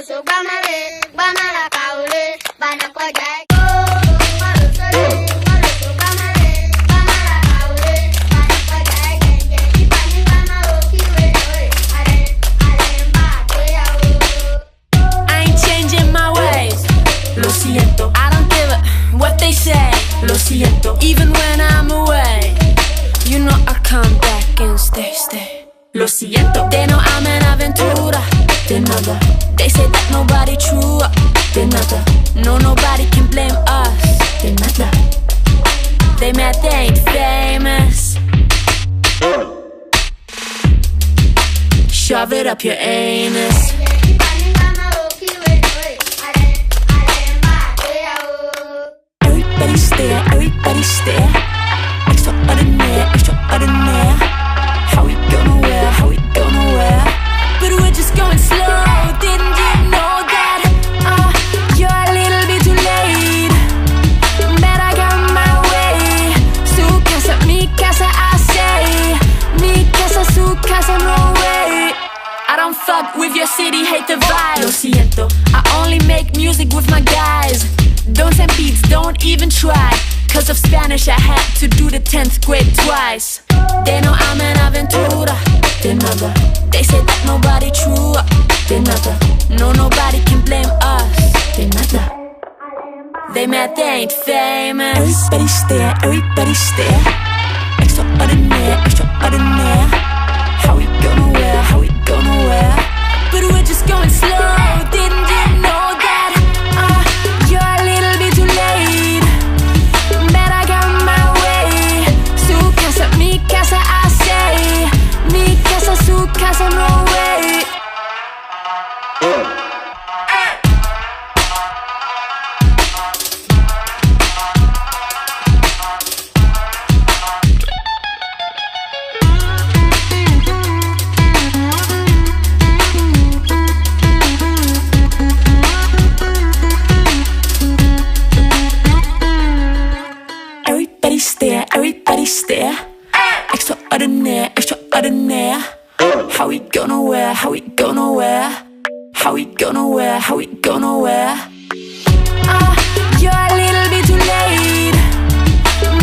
so bamare, bamara kaule, bana kwa jai. Lo siento, I don't give a what they say. Lo siento, even when I'm away, you know I come back and stay. Lo siento, they know I'm an aventura. De nada, they say that nobody true. De nada, no nobody can blame us. De nada, they mad they ain't famous. Shove it up your anus. Everybody stare. Extraordinaire, extraordinaire. How we gonna wear? But we're just going slow. Didn't you know that? You're a little bit too late. But I got my way. Su casa, mi casa, I say. Mi casa, su casa, no way. I don't fuck with your city, hate the vibe. Lo siento, I only make music with my guys. Don't send beats, don't even try. Cause of Spanish I had to do the 10th grade twice. They know I'm an aventura. De nada, they say that nobody true. De nada, no nobody can blame us. De nada, they mad they ain't famous. Everybody stare. Extraordinaire, extraordinaire. How we gonna wear? But we're just going slow. Didn't you know that? You're a little bit too late. But I got my way. Su casa, mi casa, I say. Mi casa, su casa, no way. Everybody stare. Extraordinaire, extraordinaire. How we gonna wear? How we gonna wear? You're a little bit too late.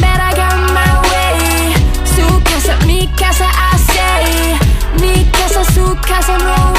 But I got my way. Su casa, mi casa, I say. Mi casa, su casa, no way.